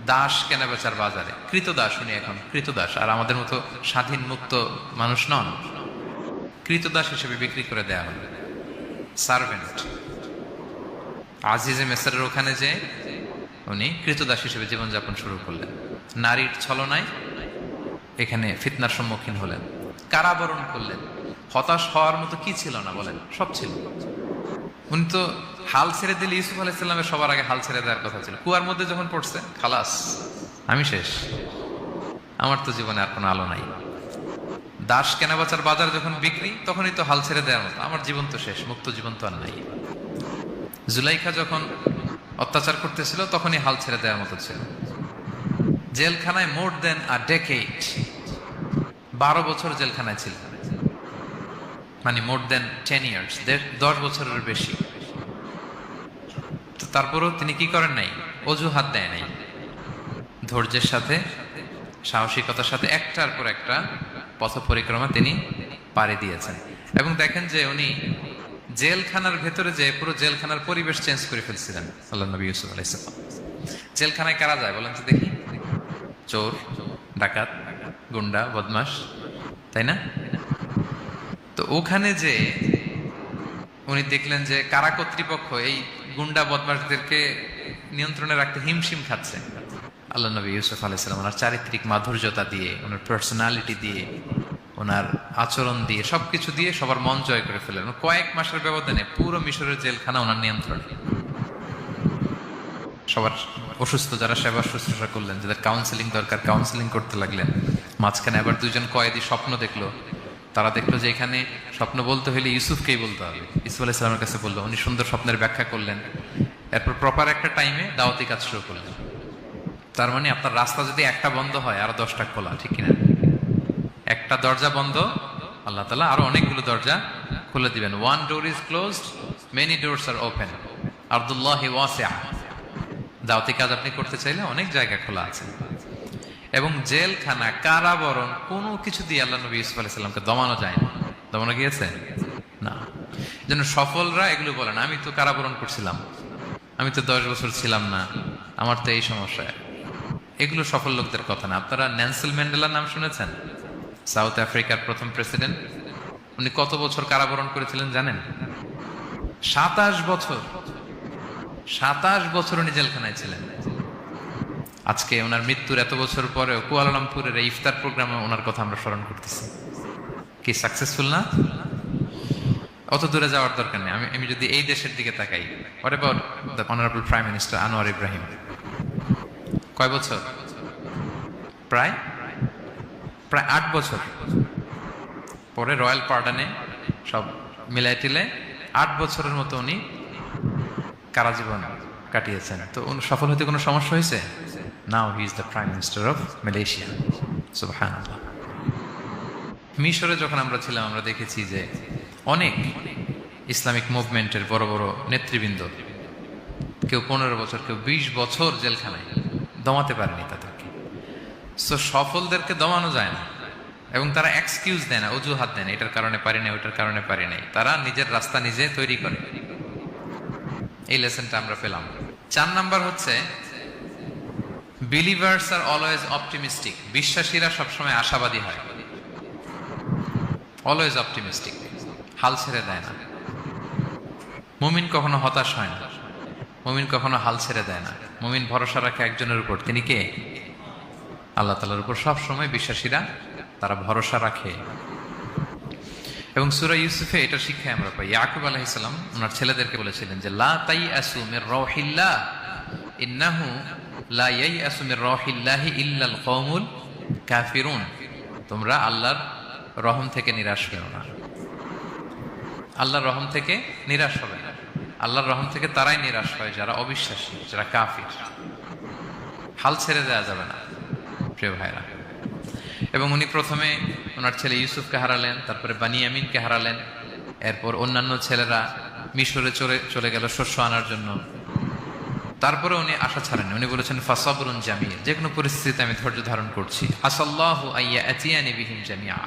[SPEAKER 1] দাস কেনা বেচার বাজারে। কৃতদাস উনি, এখন কৃতদাস। আর আমাদের মতো স্বাধীন মুক্ত মানুষ নন, কৃতদাস হিসেবে বিক্রি করে দেওয়া হলো, সার্ভেন্ট। আজিজে মেসারের ওখানে যে উনি কৃতদাস হিসেবে জীবনযাপন শুরু করলেন, নারীর ছলনায় এখানে ফিতনার সম্মুখীন হলেন, কারাবরণ করলেন। হতাশ হওয়ার মতো কি ছিল না? বলেন, সব ছিল। উনি তো হাল ছেড়ে দিলে, ইউসুফ আলাইহিসসালামের সবার আগে হাল ছেড়ে দেওয়ার কথা ছিল। কুয়ার মধ্যে যখন পড়ছে, খালাস, আমি শেষ, আমার তো জীবনে আর কোনো আলো নাই। দাস কেনাবেচার বাজার যখন বিক্রি, তখনই তো হাল ছেড়ে দেওয়ার মতো, আমার জীবন তো শেষ, মুক্ত জীবন তো আর নাই। জুলাইখা যখন অত্যাচার করতেছিল, তখনই হাল ছেড়ে দেওয়ার মতো ছিল। জেলখানায় মোর দেন আ ডেকেড, 12 বছর জেলখানায় ছিল, মানে মোর দেন 10 ইয়ার্স, 10 বছরের বেশি। তো তারপরও তিনি কি করেন নাই? অজুহাত দেয় নাই, ধৈর্যের সাথে, সাহসিকতার সাথে একটার পর একটা পথ পরিক্রমা তিনি পাড়ি দিয়েছেন। এবং দেখেন যে উনি জেলখানার ভেতরে যে পুরো জেলখানার পরিবেশ চেঞ্জ করে ফেলছিলেন আল্লাহ নবী ইউসুফ আলাইহিস সালাম। জেলখানায় কারা যায় বলেন তো দেখি? চোর, ডাকাত, গুন্ডা, বদমাশ, তাই না? তো ওখানে যে উনি দেখলেন যে কারা কর্তৃপক্ষ এই গুন্ডা বদমাশদেরকে নিয়ন্ত্রণে রাখতে হিমশিম খাচ্ছে। আল্লাহ নবী ইউসুফ আলাইহিস সালাম ওনার চারিত্রিক মাধুর্যতা দিয়ে, ওনার পার্সোনালিটি দিয়ে, ওনার আচরণ দিয়ে, সবকিছু দিয়ে সবার মন জয় করে ফেলেন। কয়েক মাসের ব্যবধানে পুরো মিশরের জেলখানা ওনার নিয়ন্ত্রণে। সবার অসুস্থ যারা সেবা শুশ্রূষা করলেন, যাদের কাউন্সিলিং দরকার কাউন্সিলিং করতে লাগলেন। মাঝখানে আবার 2জন কয়েদি স্বপ্ন দেখলো, তারা দেখলো যে এখানে স্বপ্ন বলতে হলে ইউসুফকেই বলতে হবে। ইউসুফ আলাইহিস সালামের কাছে বললো, উনি সুন্দর স্বপ্নের ব্যাখ্যা করলেন। এরপর প্রপার একটা টাইমে দাওয়াতি কাজ শুরু করলেন। তার মানে আপনার রাস্তা যদি একটা বন্ধ হয়, আরো 10টা খোলা, ঠিক কিনা? একটা দরজা বন্ধ, আল্লাহ তাআলা আরো অনেকগুলো দরজা খুলে দিবেন। One door is closed, many doors are open, আরদুল্লাহি ওয়াসিআ। দাওয়াতি কাজ আপনি করতে চাইলে অনেক জায়গা খোলা আছে। এবং জেলখানা, কারাবরণ, কোনো কিছু দিয়ে আল্লাহ নবী ইউসুফ আলাইহিস সালামকে দমানো যায় না। দমানো গিয়েছে না। যেন সফলরা এগুলো বলেন, আমি তো কারাবরণ করছিলাম, আমি তো 10 বছর ছিলাম না, আমার তো এই সমস্যা। এগুলো সফল লোকদের কথা না। আপনারা নেলসন ম্যান্ডেলার নাম শুনেছেন? সাউথ আফ্রিকার প্রথম প্রেসিডেন্ট। উনি কত বছর কারাবরণ করেছিলেন জানেন? 27 বছর। 27 বছর উনি জেলখানায় ছিলেন। আজকে ওনার মৃত্যুর এত বছর পরেও কুয়ালালামপুরের এই ইফতার প্রোগ্রামে ওনার কথা আমরা স্মরণ করতেছি। কি সাকসেসফুল না? অত দূরে যাওয়ার দরকার নেই। আমি যদি এই দেশের দিকে তাকাই, what about the honourable prime minister Anwar Ibrahim? কয় বছর? প্রায় 8 বছর। পরে রয়্যাল পার্ডনে সব মিলাই টিলে 8 বছরের মতো উনি কারাজীবন কাটিয়েছেন। তো সফল হতে কোনো সমস্যা হয়েছে? Now he is the prime minister of Malaysia. সুবহানাল্লাহ। মিশরে যখন আমরা ছিলাম, আমরা দেখেছি যে অনেক ইসলামিক মুভমেন্টের বড় বড় নেতৃবৃন্দ, কেউ 15 বছর, কেউ 20 বছর জেলখানায়, দমাতে পারেনি তাদেরকে। সো সফলদেরকে দমানো যায় না, এবং তারা এক্সকিউজ দেয় না, অজুহাত দেয় না, এটার কারণে পারি না, ওইটার কারণে পারি নাই। তারা নিজের রাস্তা নিজে তৈরি করে। এই লেসনটা আমরা পেলাম। 4 নাম্বার হচ্ছে, বিলিভার্স আর অলওয়েজ অপটিমিস্টিক। বিশ্বাসীরা সবসময় আশাবাদী হয়, অলওয়েজ অপটিমিস্টিক, হাল ছেড়ে দেয় না। মুমিন কখনো হতাশ হয় না। মুমিন কখনো হাল ছেড়ে দেয় না। মুমিন ভরসা রাখে একজনের উপর, তিনি কে? আল্লাহ তাআলার উপর সব সময় বিশ্বাসীরা তারা ভরসা রাখে। এবং সূরা ইউসুফে এটা শিক্ষা আমরা পাই। ইয়াকুব আলাইহিস সালাম ওনার ছেলেদেরকে বলেছিলেন যে লা তাইয়াসু মির রাউহিল্লাহ ইন্নাহু লা ইয়াইয়াসু মির রাউহিল্লাহি ইল্লাল কওমুল কাফিরুন। তোমরা আল্লাহর রহম থেকে নিরাশ হও না। আল্লাহর রহম থেকে নিরাশ হবে না। আল্লাহর রহম থেকে তারাই নিরাশ হয় যারা অবিশ্বাসী, যারা কাফির। হাল ছেড়ে দেওয়া যাবে না প্রিয় ভাইরা। এবং উনি প্রথমে ওনার ছেলে ইউসুফকে হারালেন, তারপরে বানিয়ামিনকে হারালেন, এরপর অন্যান্য ছেলেরা মিশরে চলে গেল শস্য আনার জন্য। তারপরে উনি আশা ছাড়েন, উনি বলেছেন ফাসাবরুন জামিল, যে কোনো পরিস্থিতিতে আমি ধৈর্য ধারণ করছি। আসাল্লাহু আইয়া আতিয়ানি বিহিম জামিআ,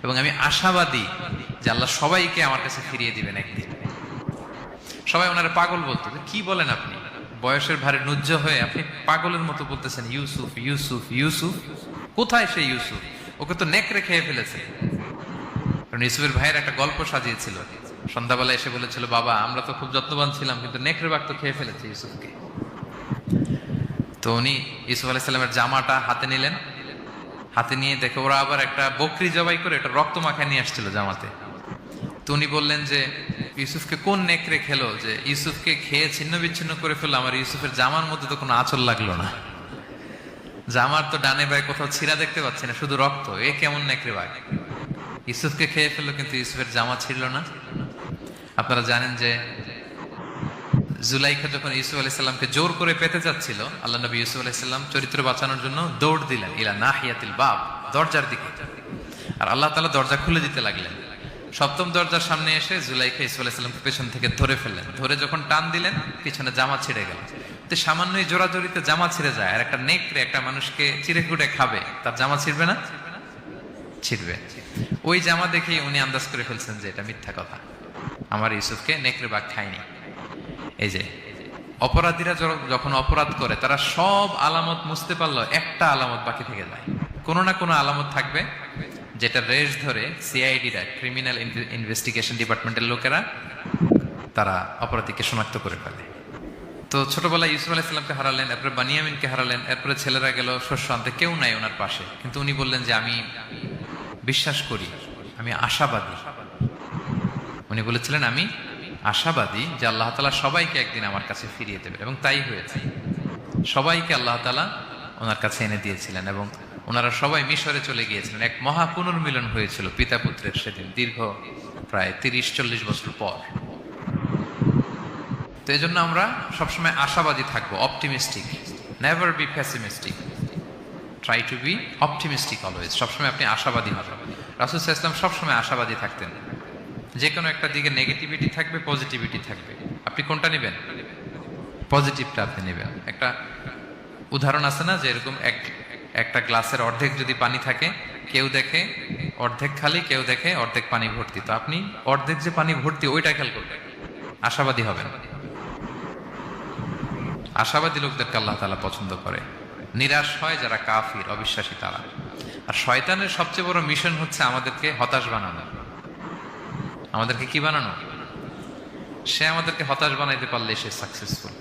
[SPEAKER 1] এবং আমি আশাবাদী যে আল্লাহ সবাইকে আমার কাছে ফিরিয়ে দিবেন একদিন। সবাই ওনারা পাগল বলতো, কি বলেন আপনি, বয়সের ভারে নুজ্জ হয়ে আপনি পাগলের মতো বলতেছেন ইউসুফ ইউসুফ ইউসুফ। কোথায় সে ইউসুফ? ওকে তো নেকড়ে খেয়ে ফেলেছে। কারণ ইউসুফের ভাইয়ের একটা গল্প সাজিয়েছিল, সন্ধ্যাবেলা এসে বলেছিল, বাবা আমরা তো খুব যত্নবান ছিলাম, কিন্তু নেকড়ে বাঘ তো খেয়ে ফেলেছে ইউসুফকে। তো উনি ইউসুফ আলাইহিস সালামের জামাটা হাতে নিলেন, হাতে নিয়ে দেখে ওরা আবার একটা বকরি জবাই করে একটা রক্ত মাখা নিয়ে আসছিল জামাতে। তো উনি বললেন যে ইউসুফকে কোন নেকড়ে খেলো যে ইউসুফকে খেয়ে ছিন্ন বিচ্ছিন্ন করে ফেললো, আমার ইউসুফের জামার মধ্যে তো কোনো আঁচল লাগলো না, জামার তো ডানে বাই কোথাও ছিঁড়া দেখতে পাচ্ছি না, শুধু রক্ত। এ কেমন নেকড়ে বাঘ, ইউসুফকে খেয়ে ফেললো কিন্তু ইউসুফের জামা ছিঁড়ল না। আপনারা জানেন যে জুলাইখা যখন ইউসুফ আলাইহিস সালামকে জোর করে পেতে যাচ্ছিল, আল্লাহ নবী ইউসুফ আলাইহিস সালাম চরিত্র বাঁচানোর জন্য দৌড় দিলেন ইলা নাহিয়াতিল বাব, দরজার দিকে, আর আল্লাহ তাআলা দরজা খুলে দিতে লাগলেন। সপ্তম দরজার সামনে এসে জুলাইখা ইউসুফ আলাইহিস সালামকে পেছন থেকে ধরে ফেললেন। ধরে যখন টান দিলেন, পিছনে জামা ছিঁড়ে গেল। তো সামান্যই জোরাজোরিতে জামা ছিঁড়ে যায়, আর একটা নেকড়ে একটা মানুষকে চিড়ে কুটে খাবে, তার জামা ছিঁড়বে না? ছিঁড়বে। ওই জামা দেখে উনি আন্দাজ করে ফেলছেন যে এটা মিথ্যা কথা, আমার ইউসুফকে নেকড়ে বাঘ খায়নি। এই যে অপরাধীরা যখন অপরাধ করে তারা সব আলামত মুছতে পারলো, একটা আলামত বাকি থেকে যায়। কোনো না কোনো আলামত থাকবে যেটা রেশ ধরে সিআইডিরা, ক্রিমিনাল ইনভেস্টিগেশন ডিপার্টমেন্টের লোকেরা, তারা অপরাধীকে শনাক্ত করে ফেলে। তো ছোটবেলায় ইউসুফ আলাইহিস সালামকে হারালেন, এরপরে বানিয়ামিনকে হারালেন, এরপরে ছেলেরা গেল শস্য আনতে, কেউ নাই ওনার পাশে। কিন্তু উনি বললেন যে আমি বিশ্বাস করি, আমি আশাবাদী। উনি বলেছিলেন আমি আশাবাদী যে আল্লাহ তাআলা সবাইকে একদিন আমার কাছে ফিরিয়ে দেবে, এবং তাই হয়েছে। সবাইকে আল্লাহ তাআলা ওনার কাছে এনে দিয়েছিলেন, এবং ওনারা সবাই মিশরে চলে গিয়েছিলেন। এক মহা পুনর্মিলন হয়েছিল পিতা পুত্রের সেদিন, দীর্ঘ প্রায় 30-40 বছর পর। তো এই জন্য আমরা সবসময় আশাবাদী থাকবো, optimistic, never be pessimistic, try to B optimistic always. সবসময় আপনি আশাবাদী হবেন। রাসূল সাল্লাল্লাহু আলাইহি ওয়াসাল্লাম সবসময় আশাবাদী থাকতেন। যে কোনো একটা দিকে নেগেটিভিটি থাকবে, পজিটিভিটি থাকবে, আপনি কোনটা নেবেন? পজিটিভটা আপনি নেবেন। একটা উদাহরণ আছে না, যে এরকম একটা গ্লাসের অর্ধেক যদি পানি থাকে, কেউ দেখে অর্ধেক খালি, কেউ দেখে অর্ধেক পানি ভর্তি, তো আপনি অর্ধেক যে পানি ভর্তি ওইটা খেয়াল করবেন, আশাবাদী হবেন। আশাবাদী লোকদেরকে আল্লাহ তাআলা পছন্দ করে। নিরাশ হয় যারা কাফির, অবিশ্বাসী তারা। আর শয়তানের সবচেয়ে বড় মিশন হচ্ছে আমাদেরকে হতাশ বানানো। আমাদেরকে কি বানানো? সে আমাদেরকে হতাশ বানাইতে পারলে সে সাকসেসফুল।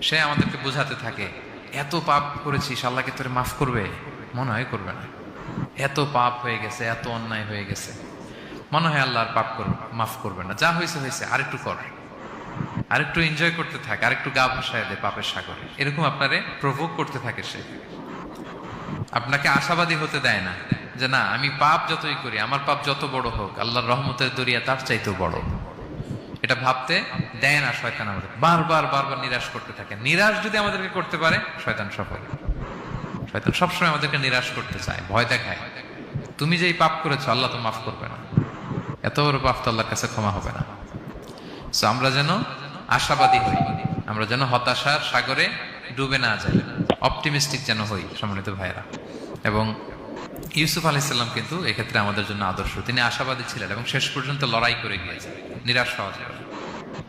[SPEAKER 1] সে আমাদেরকে বোঝাতে থাকে, এত পাপ করেছিস, আল্লাহ কি তোরে মাফ করবে? মনে হয় করবে না। এত পাপ হয়ে গেছে, এত অন্যায় হয়ে গেছে, মনে হয় আল্লাহ আর পাপ মাফ করবে না। যা হয়েছে হয়েছে, আরেকটু কর, আরেকটু এনজয় করতে থাকে, আরেকটু গা ভাসায় দে পাপের সাগরে। এরকম আপনারে প্রভোগ করতে থাকে সে। আপনাকে আশাবাদী হতে দেয় না যে না, আমি পাপ যতই করি, আমার পাপ যত বড় হোক, আল্লাহর রহমতের দরিয়া তার চাইতেও বড়। এটা ভাবতে দেয় না শয়তান। আমাদের বারবার বারবার নিরাশ করতে থাকে। নিরাশ যদি আমাদেরকে করতে পারে, শয়তান সফল। শয়তান সবসময় আমাদেরকে নিরাশ করতে চায়, ভয় দেখায়। তুমি যেই পাপ করেছো আল্লাহ তো মাফ করবে না, এত বড় পাপ তো আল্লাহর কাছে ক্ষমা হবে না। সো আমরা যেন আশাবাদী হই, আমরা যেন হতাশার সাগরে ডুবে না যাই, অপটিমিস্টিক যেন হই সম্মানিত ভাইয়েরা। এবং ইউসুফ আলাইহিস সালাম কিন্তু এক্ষেত্রে আমাদের জন্য আদর্শ। তিনি আশাবাদী ছিলেন এবং শেষ পর্যন্ত লড়াই করে গিয়েছেন, নিরাশ হওয়া যাবে।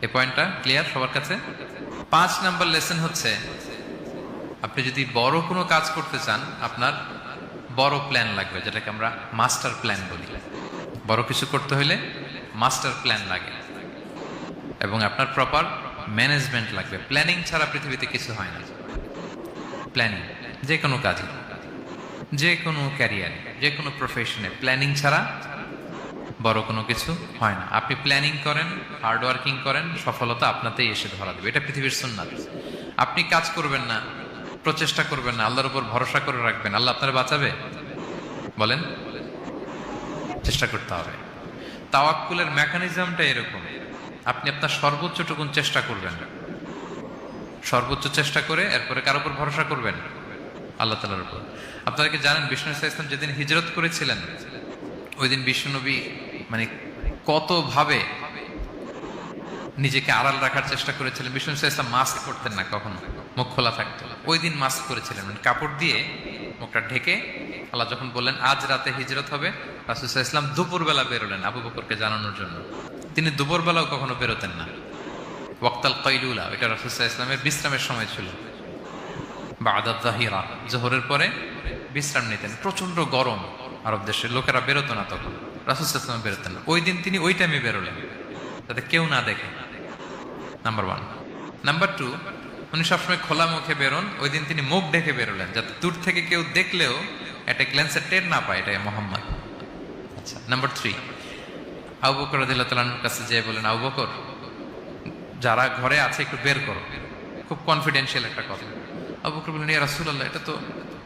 [SPEAKER 1] এই পয়েন্টটা ক্লিয়ার সবার কাছে? 5 নাম্বার লেসন হচ্ছে, আপনি যদি বড় কোনো কাজ করতে চান, আপনার বড় প্ল্যান লাগবে, যেটাকে আমরা মাস্টার প্ল্যান বলি। বড় কিছু করতে হলে মাস্টার প্ল্যান লাগে, এবং আপনার প্রপার ম্যানেজমেন্ট লাগবে। প্ল্যানিং ছাড়া পৃথিবীতে কিছু হয় না। প্ল্যানিং যে কোনো কাজে, যে কোনো ক্যারিয়ারে, যে কোনো প্রফেশনে প্ল্যানিং ছাড়া বড় কোনো কিছু হয় না। আপনি প্ল্যানিং করেন, হার্ড ওয়ার্কিং করেন, সফলতা আপনাতেই এসে ধরা দেবে। এটা পৃথিবীর সুন্নাত। আপনি কাজ করবেন না, প্রচেষ্টা করবেন না, আল্লাহর উপর ভরসা করে রাখবেন, আল্লাহ আপনার বাঁচাবে? বলেন, চেষ্টা করতে হবে। তাওয়াক্কুলের মেকানিজমটা এরকম, আপনি আপনার সর্বোচ্চটুকুন চেষ্টা করবেন, সর্বোচ্চ চেষ্টা করে এরপরে কার উপর ভরসা করবেন? আল্লাহ তাআলার উপর। আপনারা কি জানেন বিষ্ণু ইসলাম যেদিন হিজরত করেছিলেন ওই দিন বিশ্বনবী মানে কতভাবে নিজেকে আড়াল রাখার চেষ্টা করেছিলেন। বিষ্ণু ইসলাম মাস্ক পরতেন না, কখনো মুখ খোলা থাকতো। ওই দিন মাস্ক করেছিলেন, মানে কাপড় দিয়ে মুখটা ঢেকে। আল্লাহ যখন বললেন আজ রাতে হিজরত হবে, রাসূল সাল্লাল্লাহু আলাইহি ওয়াসাল্লাম দুপুরবেলা বেরোলেন আবু বকরকে জানানোর জন্য। তিনি দুপুরবেলাও কখনো বেরোতেন না। ওয়াক্তাল কাইলুলা, এটা রাসূল সাল্লাল্লাহু আলাইহি ওয়াসাল্লামের বিশ্রামের সময় ছিল। বা'দা যাহিরা, জোহরের পরে বিশ্রাম নিতেন। প্রচন্ড গরম, আরব দেশের লোকেরা বেরোতো না তখন, রাসূল সাল্লাল্লাহু আলাইহি ওয়াসাল্লাম বেরোতেন না। ওই দিন তিনি ওই টাইমে বেরোলেন যাতে কেউ না দেখে, নাম্বার 1। নাম্বার 2, উনি সবসময় খোলা মুখে বেরোন, ওই দিন তিনি মুখ ঢেকে বেরোলেন যাতে দূর থেকে কেউ দেখলেও একটা গ্ল্যান্সের টের না পায় এটা মুহাম্মদ। আচ্ছা, নাম্বার 3, আবু বকর রাদিয়াল্লাহু তাআলার কাছে যেয়ে বলেন, আবু বকর যারা ঘরে আছে একটু বের করো, খুব কনফিডেন্সিয়াল একটা কথা। আবু বকর বললেন, ইয়া রাসূলুল্লাহ, এটা তো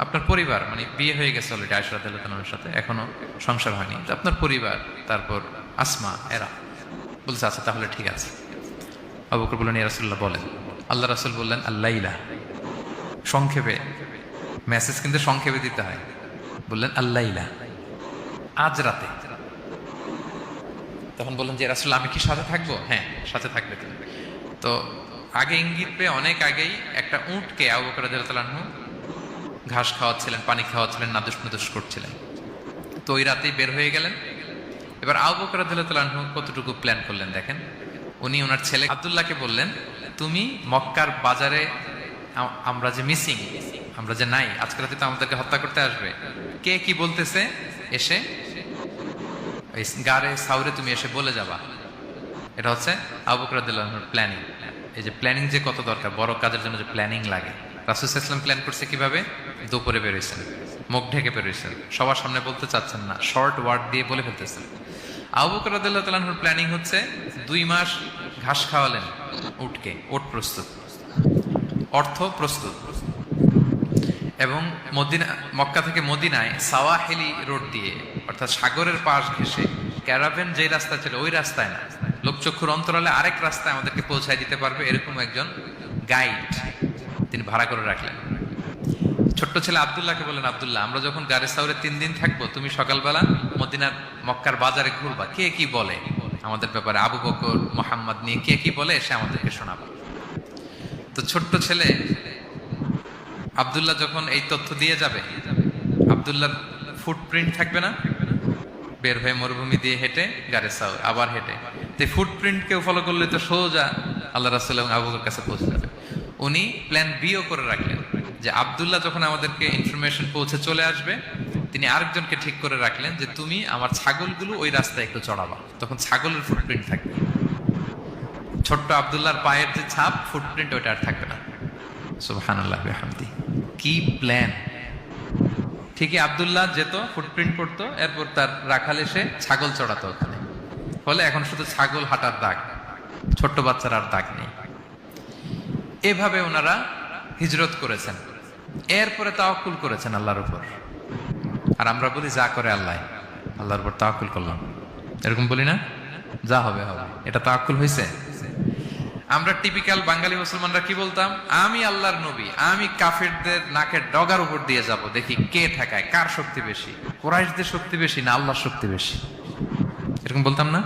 [SPEAKER 1] আপনার পরিবার, মানে বিয়ে হয়ে গেছে অলরেডি আয়েশা রাদিয়াল্লাহু তাআলার সাথে, এখনো সংসার হয়নি, তো আপনার পরিবার, তারপর আসমা, এরা বলছে আচ্ছা তাহলে ঠিক আছে। আবু বকর বললেন, ইয়া রাসূলুল্লাহ বলেন। আল্লাহ রাসূল বললেন, আল্লাইলা, সংক্ষেপে, মেসেজ কিন্তু সংক্ষেপে দিতে হয়। বললেন আল্লাইলা, আজ রাতে। তখন বললেন যে রাসূল আমি কি সাথে থাকবো? হ্যাঁ, সাথে থাকবে তুমি। তো আগে ইঙ্গিত পেয়ে অনেক আগেই একটা উটকে আবু বকর রাদিয়াল্লাহু তাআলা ঘাস খাওয়াচ্ছিলেন, পানি খাওয়াচ্ছিলেন, নাদুস নুদুস করছিলেন। তো ওই রাতেই বের হয়ে গেলেন। এবার আবু বকর রাদিয়াল্লাহু তাআলা কতটুকু প্ল্যান করলেন দেখেন। উনি ওনার ছেলে আব্দুল্লাহকে বললেন, তুমি মক্কার বাজারে, আমরা যে মিসিং, আমরা যে নাই, আজকে রাতে তো আমাদেরকে হত্যা করতে আসবে, কে কি বলতেছে এসে এই গারে সাউরে তুমি এসে বলে যাবা। এটা হচ্ছে আবু বকর রাদিয়াল্লাহু আনহুর প্ল্যানিং। এই যে প্ল্যানিং যে কত দরকার, বড় কাজের জন্য যে প্ল্যানিং লাগে। রাসূল সাল্লাল্লাহু আলাইহি ওয়াসাল্লাম প্ল্যান করছে কিভাবে? দুপুরে বেরোইছেন, মুখ ঢেকে বেরোইছেন, সবার সামনে বলতে চাচ্ছেন না, শর্ট ওয়ার্ড দিয়ে বলে ফেলতেছেন। আবু বকর রাদিয়াল্লাহু তাআলা আনহুর প্ল্যানিং হচ্ছে 2 মাস ঘাস খাওয়ালেন উটকে, ওট প্রস্তুত, অর্থ প্রস্তুত, এবং মদিনা, মক্কা থেকে মদিনায় সাওয়াহিলি রোড দিয়ে, অর্থাৎ সাগরের পাশ ঘেঁষে ক্যারাভেন যে রাস্তা ছিল ওই রাস্তায় না, লোকচক্ষুর অন্তরালে আরেক রাস্তায় আমাদেরকে পৌঁছায় দিতে পারবে এরকম একজন গাইড তিনি ভাড়া করে রাখলেন। ছোট্ট ছেলে আব্দুল্লাহকে বলেন, আব্দুল্লাহ আমরা যখন গারে সাউরে 3 দিন থাকবো, তুমি সকালবেলা মদিনার মক্কার বাজারে ঘুরবা, কে কি বলে আমাদের ব্যাপারে, আবু বকর মুহাম্মদ নিয়ে কে কি বলে সে আমাদেরকে শোনাবা। তো ছোট্ট ছেলে আব্দুল্লাহ যখন এই তথ্য দিয়ে যাবে, আব্দুল্লাহর ফুটপ্রিন্ট থাকবে না, বের হয়ে মরুভূমি দিয়ে হেঁটে গারে সাউর, আবার হেঁটে, তো ফুটপ্রিন্ট কেউ ফলো করলে তো সোজা আল্লাহ রাসূল এবং আবু বকরের কাছে পৌঁছে যাবে। উনি প্ল্যান বিও করে রাখলেন যে আব্দুল্লাহ যখন আমাদেরকে ইনফরমেশন পৌঁছে চলে আসবে, তিনি আরেকজনকে ঠিক করে রাখলেন যে তুমি আমার ছাগলগুলো ওই রাস্তায় একটু চড়াবা, তখন ছাগলের ফুটপ্রিন্ট থাকবে, ছোট্ট আব্দুল্লাহর পায়ের যে ছাপ, ফুটপ্রিন্ট ওইটা আর থাকবে না। সুবহানাল্লাহ ওয়া বিহামদি, কি প্ল্যান! ঠিকই আব্দুল্লাহ যেত, ফুটপ্রিন্ট পড়তো, এরপর তার রাখাল এসে ছাগল চড়াতো ওখানে, ফলে এখন শুধু ছাগল হাঁটার দাগ, ছোট্ট বাচ্চার আর দাগ নেই। এভাবে ওনারা হিজরত করেছেন, এরপরে তাওয়াক্কুল করেছেন আল্লাহর উপর। আর আমরা বলি যা করে আল্লাহ, আল্লাহর উপর তাওয়াক্কুল করলাম, এরকম বলি না? যা হবে হবে, এটা তাওয়াক্কুল হয়েছে? আমরা টিপিক্যাল বাঙালি মুসলমানরা কি বলতাম? আমি আল্লাহর নবী, আমি কাফেরদের নাকের ডগার উপর দিয়ে যাব, দেখি কে ঠেকায়, কার শক্তি বেশি, কুরাইশদের শক্তি বেশি না আল্লাহর শক্তি বেশি, এরকম বলতাম না?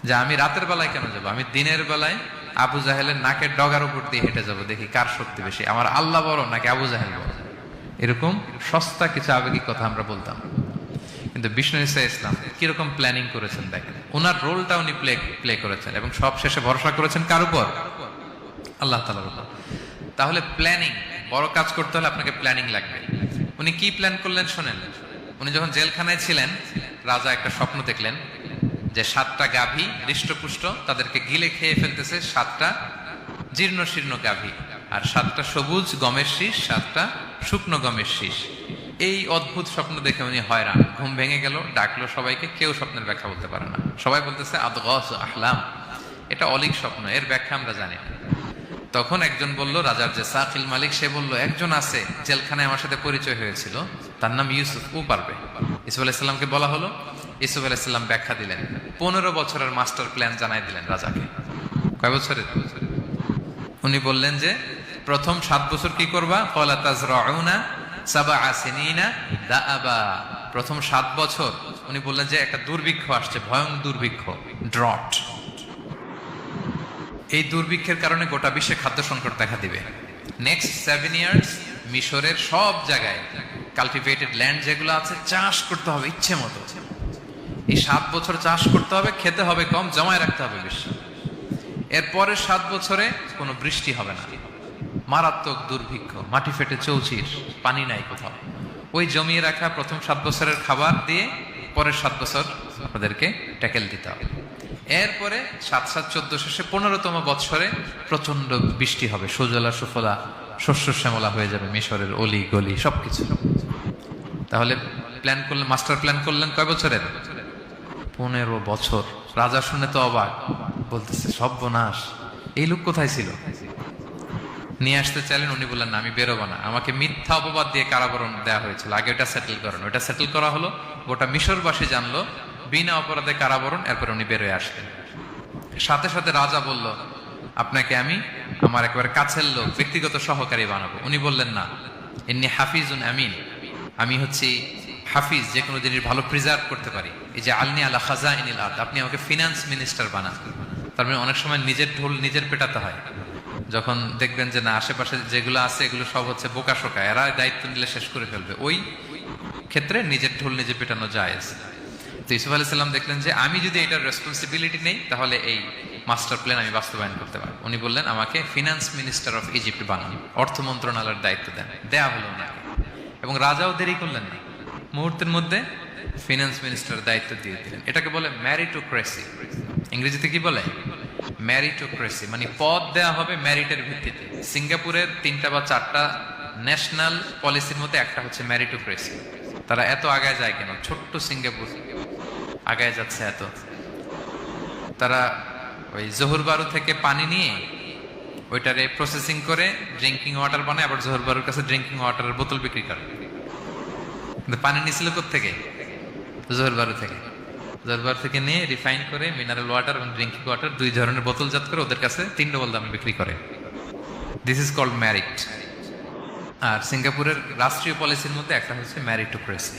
[SPEAKER 1] যে আমি রাতের বেলায় কেন যাব, আমি দিনের বেলায় আবু জাহেলের নাকের ডগার উপর দিয়ে হেঁটে যাব, দেখি কার শক্তি বেশি, আমার আল্লাহ বড় নাকি আবু জাহেল বড়। এরকম সস্তা কিছু আবেগিক কথা আমরা বলতাম। কিন্তু বিষ্ণু ঈসা ইসলাম কিরকম প্ল্যানিং করেছেন দেখেন, ওনার রোলটা উনি প্লে করেছেন, এবং সব শেষে ভরসা করেছেন কার উপর? আল্লাহ তাআলার উপর। তাহলে প্ল্যানিং, বড় কাজ করতে হলে আপনাকে প্ল্যানিং লাগবে। উনি কি প্ল্যান করলেন শোনেন। উনি যখন জেলখানায় ছিলেন, রাজা একটা স্বপ্ন দেখলেন যে 7টা গাভী হৃষ্টপুষ্ট, তাদেরকে গিলে খেয়ে ফেলতেছে 7টা জীর্ণ শীর্ণ গাভী, আর 7টা সবুজ গমের শীষ, 7টা শুকনো গমের শীষ। এই অদ্ভুত স্বপ্ন দেখে উনি হয়রান, ঘুম ভেঙে গেল, ডাকলো সবাইকে, কেউ স্বপ্নের ব্যাখ্যা বলতে পারে না। সবাই বলতেছে আদগাস আহলাম, এটা অলীক স্বপ্ন, এর ব্যাখ্যা আমরা জানি না। তখন একজন বলল, রাজার যে সাকিল মালিক, সে বলল, একজন আছে জেলখানায় আমার সাথে পরিচয় হয়েছিল, তার নাম ইউসুফ, ও পারবে। ইউসুফ আলাইহিসসালামকে বলা হলো, ইউসুফ আলাইহিসসালাম ব্যাখ্যা দিলেন, 15 বছরের মাস্টার প্ল্যান জানাই দিলেন রাজাকে। কয় বছরের? উনি বললেন যে প্রথম 7 বছর কি করবা, ক্বালা তাজরাউনা সাবআ সিনিনা দাআবা। প্রথম 7 বছর উনি বললেন যে একটা দুর্ভিক্ষ আসছে, ভয়ঙ্কর দুর্ভিক্ষ, ড্রট। এই দুর্ভিক্ষের কারণে গোটা বিশ্বে খাদ্য সংকট দেখা দিবে। নেক্সট 7 ইয়ার্স মিশরের সব জায়গায় কাল্টিভেটেড ল্যান্ড যেগুলো আছে চাষ করতে হবে ইচ্ছে মতো। এই 7 বছর চাষ করতে হবে, খেতে হবে কম, জমায় রাখতে হবে বেশি। এরপরের 7 বছরে কোনো বৃষ্টি হবে না, মারাত্মক দুর্ভিক্ষ, মাটি ফেটে চৌচির, পানি নাই কোথাও। ওই জমিয়ে রাখা প্রথম 7 বছরের খাবার দিয়ে পরের 7 বছর ওদেরকে ট্যাকেল দিতে হবে। এরপরে 7-7-14 শেষে 15তম বৎসরে প্রচন্ড বৃষ্টি হবে, সুজলা সুফলা, শস্য শ্যামলা হয়ে যাবে মিশরের অলি গলি সবকিছু। তাহলে প্ল্যান করলেন, মাস্টার প্ল্যান করলেন কয় বছরের? 15 বছর। রাজা শুনে তো অবাক, বলতেছে সর্বনাশ, এই লোক কোথায় ছিল? নিয়ে আসতে চাইলেন, উনি বললেন না, আমি বেরোবো না, আমাকে মিথ্যা অপবাদ দিয়ে কারাবরণ দেওয়া হয়েছিল, আগে ওটা সেটেল করেন। ওটা সেটেল করা হলো, গোটা মিশরবাসী জানলো, বিনা অপরাধে কারাবরণ। এরপর উনি বেরোয় আসলেন। সাথে সাথে রাজা বলল, আপনাকে আমি আমার একেবারে কাছের লোক, ব্যক্তিগত সহকারী বানাবো। উনি বললেন না, ইন্নী হাফিজুন আমিন, আমি হচ্ছি হাফিজ, যে কোনো জিনিস ভালো প্রিজার্ভ করতে পারি। এই যে আলনি আলা খাজাইনিল আরদ, আপনি আমাকে ফিনান্স মিনিস্টার বানান। তার মানে অনেক সময় নিজের ঢোল নিজের পেটাতে হয়। যখন দেখবেন যে না, আশেপাশে যেগুলো আছে এগুলো সব হচ্ছে বোকা শোকা, এরা দায়িত্ব নিলে শেষ করে ফেলবে, ওই ক্ষেত্রে নিজের ঢোল নিজে পেটানো জায়েজ। তো ইউসুফ আলাইহিস সালাম দেখলেন যে আমি যদি এটার রেসপন্সিবিলিটি নেই, তাহলে এই মাস্টার প্ল্যান আমি বাস্তবায়ন করতে পারবো। উনি বললেন, আমাকে ফিনান্স মিনিস্টার অফ ইজিপ্ট বানান, অর্থ মন্ত্রণালয়ের দায়িত্ব দেন। দেয়া হলো ওনাকে, এবং রাজাও দেরি করলেন না, মুহূর্তের মধ্যে ফিনান্স মিনিস্টার দায়িত্ব দিয়ে দিলেন। এটাকে বলে ম্যারিটোক্রেসি। ইংরেজিতে কি বলে? ম্যারিটোক্রেসি, মানে পদ দেয়া হবে মেরিটের ভিত্তিতে। সিঙ্গাপুরের 3টা বা 4টা ন্যাশনাল পলিসির মধ্যে একটা হচ্ছে ম্যারিটোক্রেসি। তারা এত আগায় যায় কেন? ছোট্ট সিঙ্গাপুর আগায় যাচ্ছে এত। তারা ওই জহুর বারু থেকে পানি নিয়ে ওইটারে প্রসেসিং করে ড্রিঙ্কিং ওয়াটার বানায়, আবার জহুর বারুর কাছে ড্রিঙ্কিং ওয়াটারের বোতল বিক্রি করে। কিন্তু পানি নিয়েছিল কোত্থেকে? জহুর বারু থেকে। জহুর বারু থেকে নিয়ে রিফাইন করে মিনারেল ওয়াটার এবং ড্রিঙ্কিং ওয়াটার 2 ধরনের বোতলজাত করে ওদের কাছে 3 ডবল দামে বিক্রি করে। This is called merit. আর সিঙ্গাপুরের রাষ্ট্রীয় পলিসির মধ্যে একটা হচ্ছে ম্যারিটোক্রেসি।